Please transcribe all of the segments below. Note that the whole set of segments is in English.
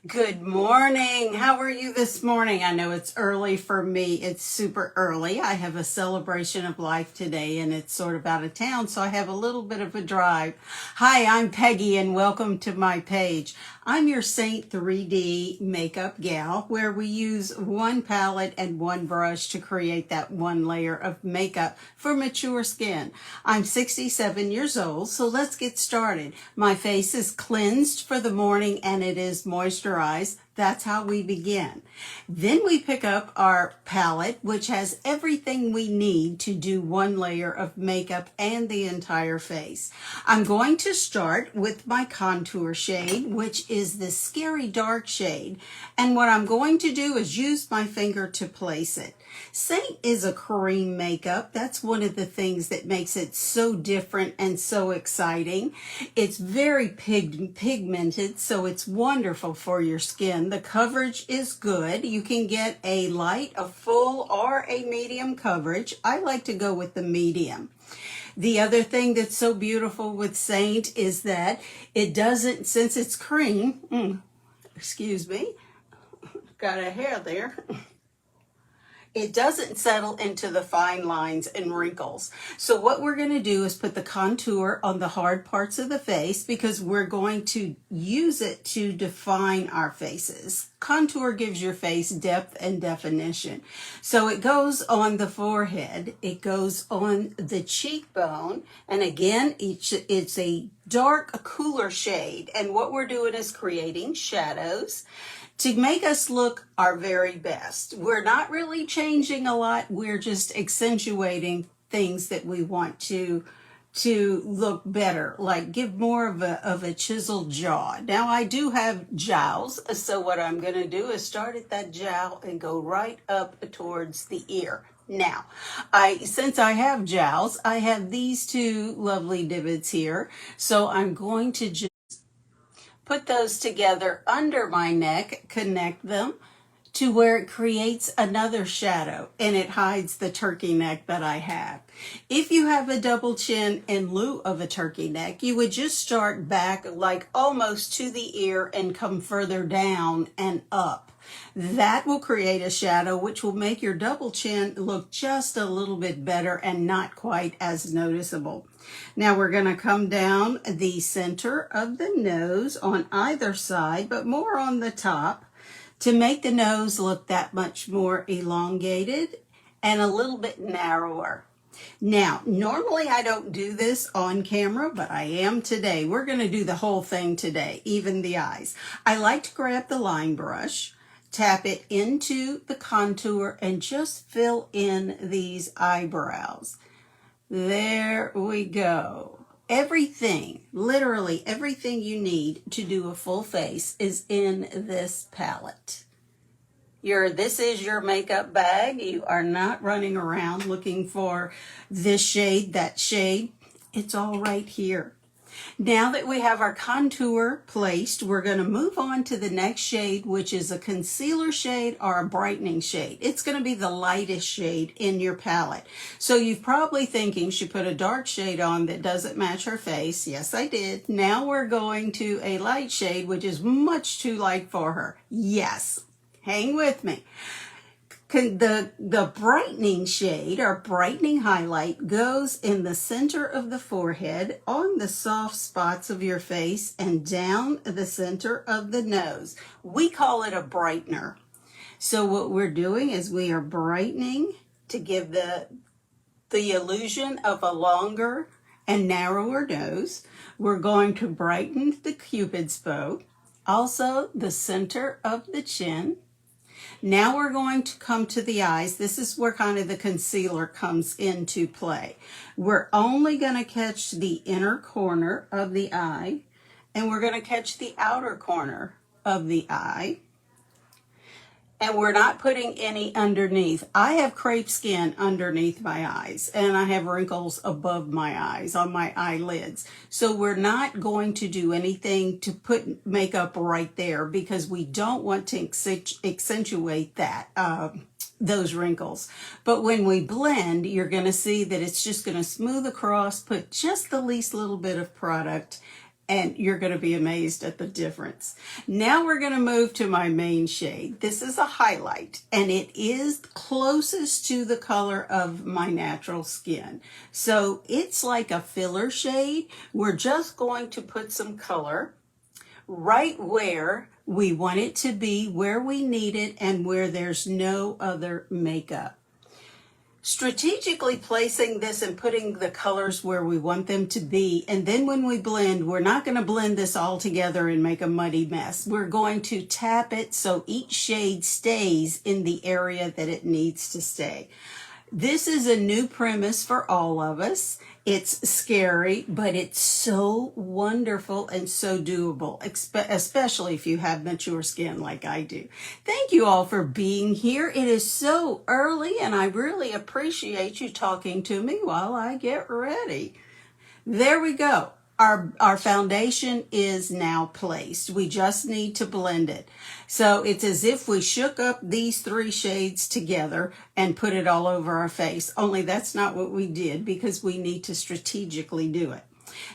Good morning. How are you this morning? I know it's early for me. It's super early. I have a celebration of life today and it's sort of out of town, so I have a little bit of a drive. Hi, I'm Peggy and welcome to my page. I'm your Seint 3D makeup gal where we use one palette and one brush to create that one layer of makeup for mature skin. I'm 67 years old, so let's get started. My face is cleansed for the morning and it is moisturized. That's how we begin. Then we pick up our palette, which has everything we need to do one layer of makeup and the entire face. I'm going to start with my contour shade, which is the Scary Dark shade. And what I'm going to do is use my finger to place it. Seint is a cream makeup. That's one of the things that makes it so different and so exciting. It's very pigmented, so it's wonderful for your skin. The coverage is good. You can get a light, a full, or a medium coverage. I like to go with the medium. The other thing that's so beautiful with Seint is that it doesn't, since it's cream, excuse me, got a hair there. It doesn't settle into the fine lines and wrinkles. So what we're going to do is put the contour on the hard parts of the face because we're going to use it to define our faces. Contour gives your face depth and definition. So it goes on the forehead, it goes on the cheekbone, and again, it's a dark, a cooler shade. And what we're doing is creating shadows to make us look our very best. We're not really changing a lot. We're just accentuating things that we want to look better, like give more of a chiseled jaw. Now I do have jowls, so what I'm gonna do is start at that jowl and go right up towards the ear. Now, since I have jowls, I have these two lovely divots here, so I'm going to just put those together under my neck, connect them to where it creates another shadow and it hides the turkey neck that I have. If you have a double chin in lieu of a turkey neck, you would just start back like almost to the ear and come further down and up. That will create a shadow which will make your double chin look just a little bit better and not quite as noticeable. Now we're going to come down the center of the nose on either side, but more on the top to make the nose look that much more elongated and a little bit narrower. Now, normally I don't do this on camera, but I am today. We're going to do the whole thing today, even the eyes. I like to grab the line brush, tap it into the contour, and just fill in these eyebrows. There we go. Everything, literally everything you need to do a full face is in this palette. This is your makeup bag. You are not running around looking for this shade, that shade. It's all right here. Now that we have our contour placed, we're going to move on to the next shade, which is a concealer shade or a brightening shade. It's going to be the lightest shade in your palette. So you're probably thinking she put a dark shade on that doesn't match her face. Yes, I did. Now we're going to a light shade, which is much too light for her. Yes, hang with me. The brightening shade or brightening highlight goes in the center of the forehead, on the soft spots of your face, and down the center of the nose. We call it a brightener. So what we're doing is we are brightening to give the illusion of a longer and narrower nose. We're going to brighten the Cupid's bow, also the center of the chin. Now we're going to come to the eyes. This is where kind of the concealer comes into play. We're only going to catch the inner corner of the eye, and we're going to catch the outer corner of the eye. And we're not putting any underneath. I have crepe skin underneath my eyes, and I have wrinkles above my eyes, on my eyelids. So we're not going to do anything to put makeup right there because we don't want to accentuate that, those wrinkles. But when we blend, you're going to see that it's just going to smooth across, put just the least little bit of product, and you're going to be amazed at the difference. Now we're going to move to my main shade. This is a highlight, and it is closest to the color of my natural skin. So it's like a filler shade. We're just going to put some color right where we want it to be, where we need it, and where there's no other makeup. Strategically placing this and putting the colors where we want them to be, and then when we blend, we're not going to blend this all together and make a muddy mess. We're going to tap it so each shade stays in the area that it needs to stay. This is a new premise for all of us. It's scary, but it's so wonderful and so doable, especially if you have mature skin like I do. Thank you all for being here. It is so early, and I really appreciate you talking to me while I get ready. There we go. Our foundation is now placed. We just need to blend it. So it's as if we shook up these 3 shades together and put it all over our face. Only that's not what we did, because we need to strategically do it.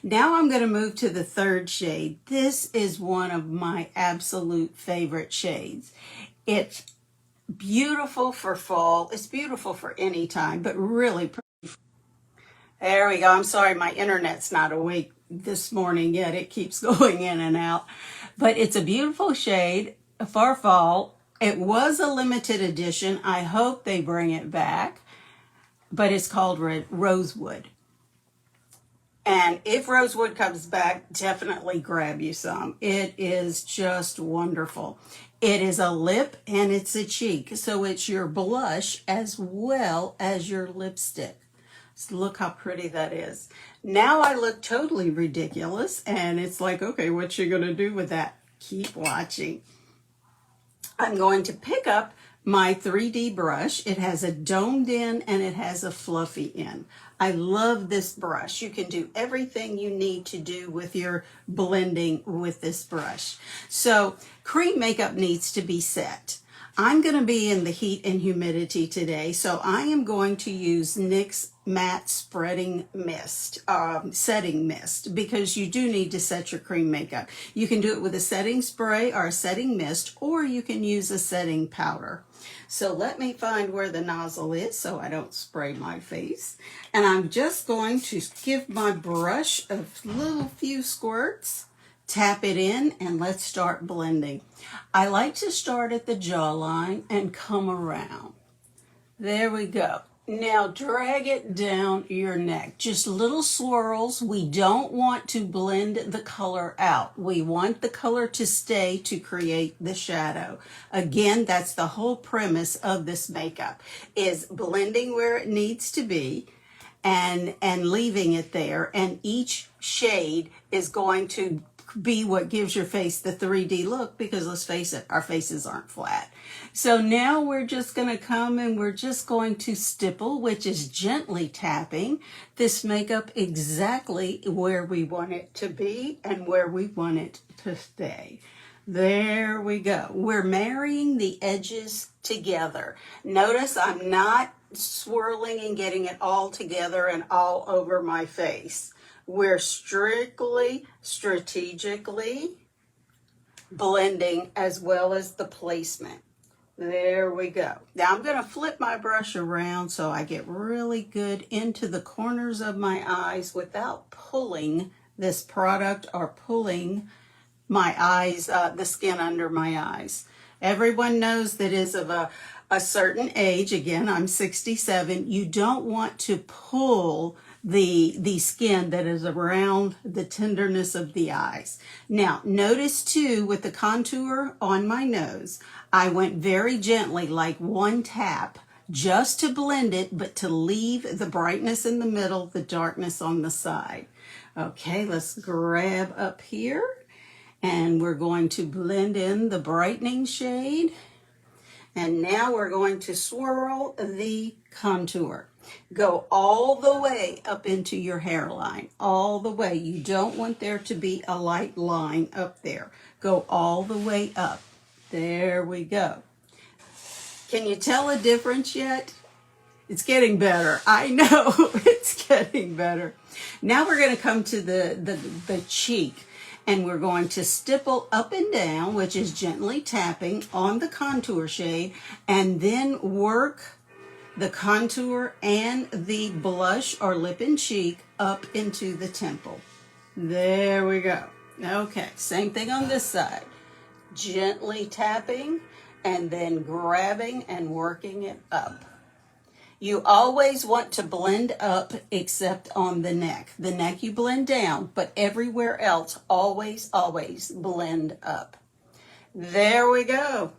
Now I'm going to move to the 3rd shade. This is one of my absolute favorite shades. It's beautiful for fall. It's beautiful for any time, but really pretty. There we go. I'm sorry, my internet's not awake this morning yet. It keeps going in and out. But it's a beautiful shade for fall. It was a limited edition. I hope they bring it back. But it's called Rosewood. And if Rosewood comes back, definitely grab you some. It is just wonderful. It is a lip and it's a cheek. So it's your blush as well as your lipstick. So look how pretty that is. Now I look totally ridiculous, and it's like, okay, what you gonna do with that? Keep watching. I'm going to pick up my 3D brush. It has a domed end and it has a fluffy end. I love this brush. You can do everything you need to do with your blending with this brush. So cream makeup needs to be set. I'm going to be in the heat and humidity today, so I am going to use NYX Matte Spreading Mist, Setting Mist, because you do need to set your cream makeup. You can do it with a setting spray or a setting mist, or you can use a setting powder. So let me find where the nozzle is so I don't spray my face. And I'm just going to give my brush a little few squirts. Tap it in, and let's start blending. I like to start at the jawline and come around. There we go. Now drag it down your neck. Just little swirls. We don't want to blend the color out. We want the color to stay to create the shadow. Again, that's the whole premise of this makeup, is blending where it needs to be and leaving it there. And each shade is going to be what gives your face the 3D look, because let's face it, our faces aren't flat. So now we're just going to come and we're just going to stipple, which is gently tapping this makeup exactly where we want it to be and where we want it to stay. There we go. We're marrying the edges together. Notice I'm not swirling and getting it all together and all over my face. We're strictly, strategically blending as well as the placement. There we go. Now I'm going to flip my brush around so I get really good into the corners of my eyes without pulling this product or pulling my eyes, the skin under my eyes. Everyone knows that is of a certain age. Again, I'm 67. You don't want to pull the skin that is around the tenderness of the eyes. Now, notice too, with the contour on my nose, I went very gently, like one tap, just to blend it, but to leave the brightness in the middle, the darkness on the side. Okay, let's grab up here, and we're going to blend in the brightening shade. And now we're going to swirl the contour. Go all the way up into your hairline, all the way. You don't want there to be a light line up there. Go all the way up. There we go. Can you tell a difference yet? It's getting better. I know it's getting better. Now we're going to come to the cheek. And we're going to stipple up and down, which is gently tapping on the contour shade, and then work the contour and the blush or lip and cheek up into the temple. There we go. Okay, same thing on this side. Gently tapping and then grabbing and working it up. You always want to blend up except on the neck. The neck you blend down, but everywhere else, always, always blend up. There we go.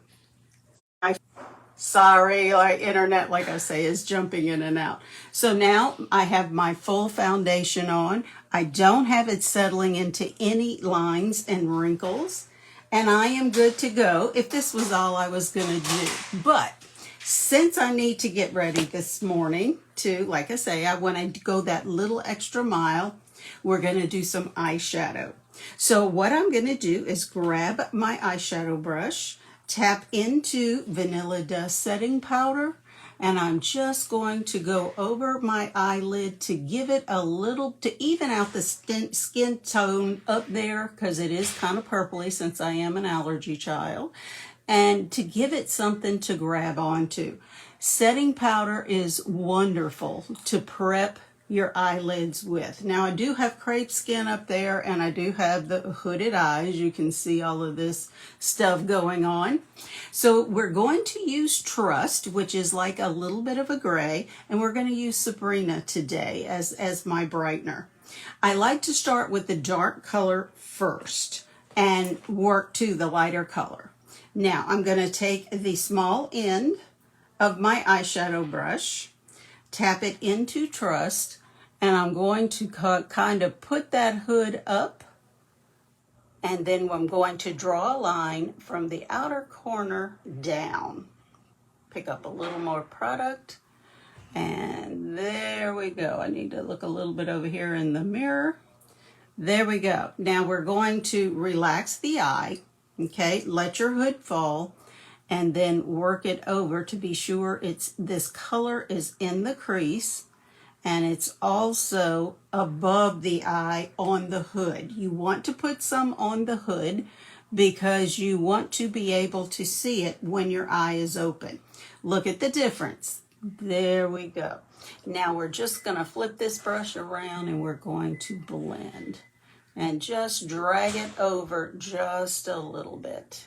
Sorry, our internet, like I say, is jumping in and out. So now I have my full foundation on. I don't have it settling into any lines and wrinkles. And I am good to go if this was all I was going to do. But since I need to get ready this morning to, like I say, I want to go that little extra mile, we're going to do some eyeshadow. So what I'm going to do is grab my eyeshadow brush, tap into Vanilla Dust setting powder, and I'm just going to go over my eyelid to give it a little, to even out the skin tone up there, because it is kind of purpley since I am an allergy child, and to give it something to grab onto. Setting powder is wonderful to prep your eyelids with. Now I do have crepe skin up there, and I do have the hooded eyes. You can see all of this stuff going on. So we're going to use Trust, which is like a little bit of a gray, and we're going to use Sabrina today as my brightener. I like to start with the dark color first and work to the lighter color. Now I'm going to take the small end of my eyeshadow brush, tap it into Trust, and I'm going to kind of put that hood up, and then I'm going to draw a line from the outer corner down. Pick up a little more product, and there we go. I need to look a little bit over here in the mirror. There we go. Now we're going to relax the eye, okay? Let your hood fall, and then work it over to be sure this color is in the crease, and it's also above the eye on the hood. You want to put some on the hood because you want to be able to see it when your eye is open. Look at the difference. There we go. Now we're just going to flip this brush around, and we're going to blend and just drag it over just a little bit.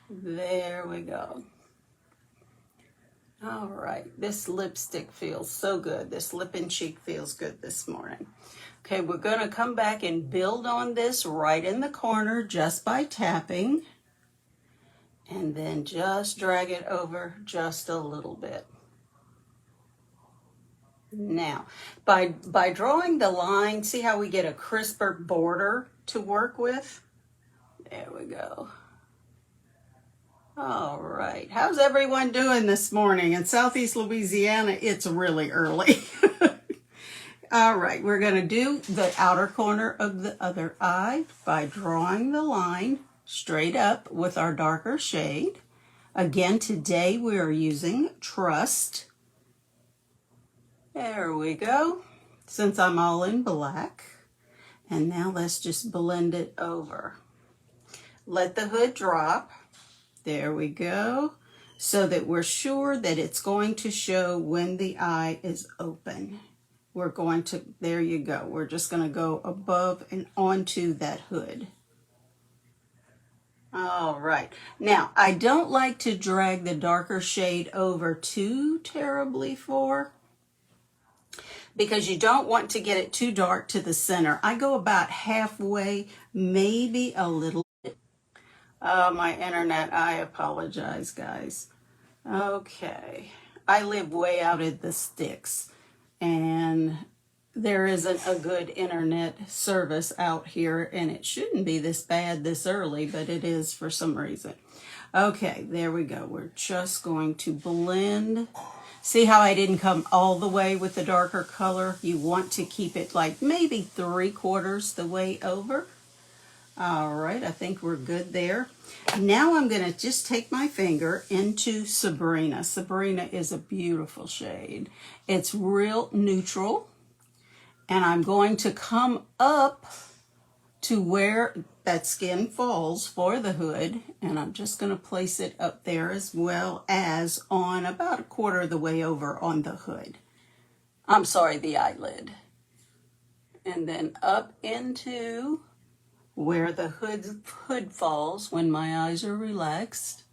There we go. All right, this lipstick feels so good. This Lip and Cheek feels good this morning. Okay, we're going to come back and build on this right in the corner just by tapping, and then just drag it over just a little bit. Now, by drawing the line, see how we get a crisper border to work with? There we go. All right, how's everyone doing this morning? In Southeast Louisiana, it's really early. All right, we're going to do the outer corner of the other eye by drawing the line straight up with our darker shade. Again, today we are using Trust. There we go, since I'm all in black. And now let's just blend it over. Let the hood drop. There we go, so that we're sure that it's going to show when the eye is open. We're going to, there you go. We're just going to go above and onto that hood. All right. Now, I don't like to drag the darker shade over too terribly because you don't want to get it too dark to the center. I go about halfway, maybe a little. Oh, my internet, I apologize, guys. Okay, I live way out in the sticks, and there isn't a good internet service out here, and it shouldn't be this bad this early, but it is for some reason. Okay, there we go. We're just going to blend. See how I didn't come all the way with the darker color? You want to keep it like maybe 3/4 the way over. All right, I think we're good there. Now I'm going to just take my finger into Sabrina. Sabrina is a beautiful shade. It's real neutral. And I'm going to come up to where that skin falls for the hood, and I'm just going to place it up there as well as on about a quarter of the way over on the hood. I'm sorry, the eyelid. And then up into where the hood falls when my eyes are relaxed.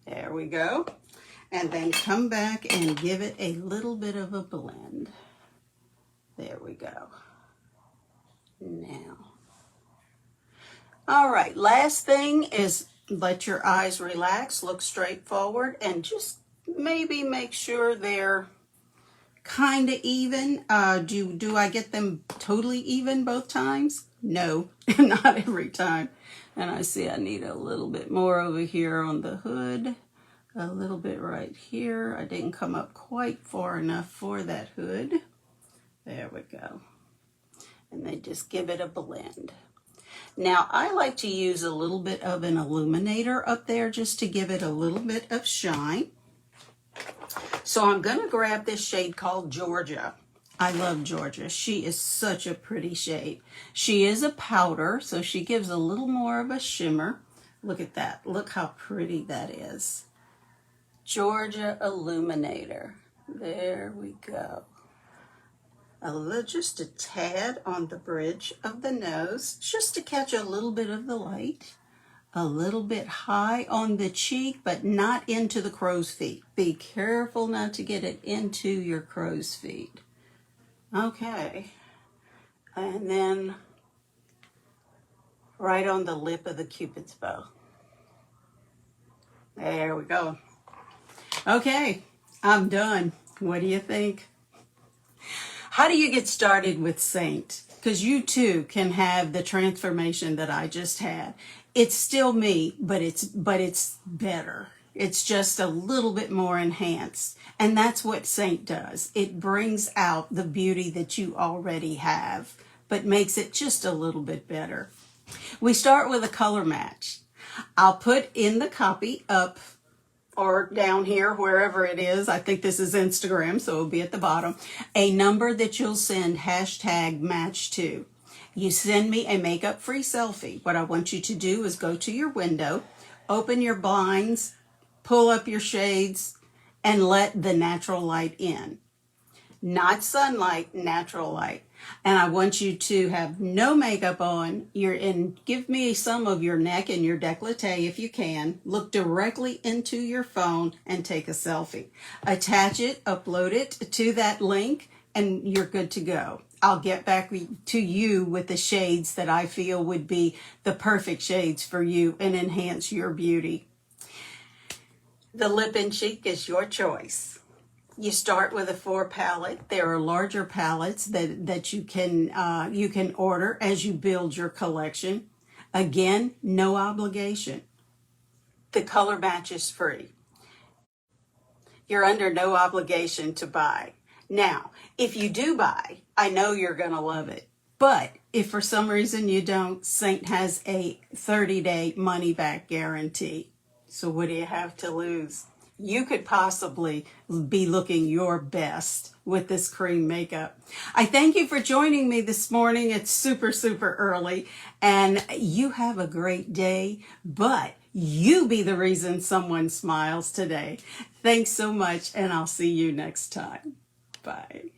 There we go. And then come back and give it a little bit of a blend. There we go. Now. All right, last thing is let your eyes relax, look straight forward, and just maybe make sure they're kind of even. Do I get them totally even both times? No, not every time. And I see I need a little bit more over here on the hood, a little bit right here. I didn't come up quite far enough for that hood. There we go. And then just give it a blend. Now, I like to use a little bit of an illuminator up there just to give it a little bit of shine. So I'm going to grab this shade called Georgia. I love Georgia. She is such a pretty shade. She is a powder, so she gives a little more of a shimmer. Look at that. Look how pretty that is. Georgia Illuminator. There we go. Just a tad on the bridge of the nose, just to catch a little bit of the light. A little bit high on the cheek, but not into the crow's feet. Be careful not to get it into your crow's feet. Okay. And then right on the lip of the Cupid's bow. There we go. Okay, I'm done. What do you think? How do you get started with Seint? Because you too can have the transformation that I just had. It's still me, but it's better. It's just a little bit more enhanced. And that's what Seint does. It brings out the beauty that you already have, but makes it just a little bit better. We start with a color match. I'll put in the copy up or down here, wherever it is. I think this is Instagram, so it'll be at the bottom. A number that you'll send #match to. You send me a makeup-free selfie. What I want you to do is go to your window, open your blinds, pull up your shades, and let the natural light in. Not sunlight, natural light. And I want you to have no makeup on. Give me some of your neck and your décolleté if you can. Look directly into your phone and take a selfie. Attach it, upload it to that link, and you're good to go. I'll get back to you with the shades that I feel would be the perfect shades for you and enhance your beauty. The Lip&Cheek is your choice. You start with a 4 palette. There are larger palettes that you can order as you build your collection. Again, no obligation. The color match is free. You're under no obligation to buy. Now, if you do buy, I know you're going to love it. But if for some reason you don't, Seint has a 30-day money-back guarantee. So what do you have to lose? You could possibly be looking your best with this cream makeup. I thank you for joining me this morning. It's super, super early, and you have a great day, but you be the reason someone smiles today. Thanks so much, and I'll see you next time. Bye.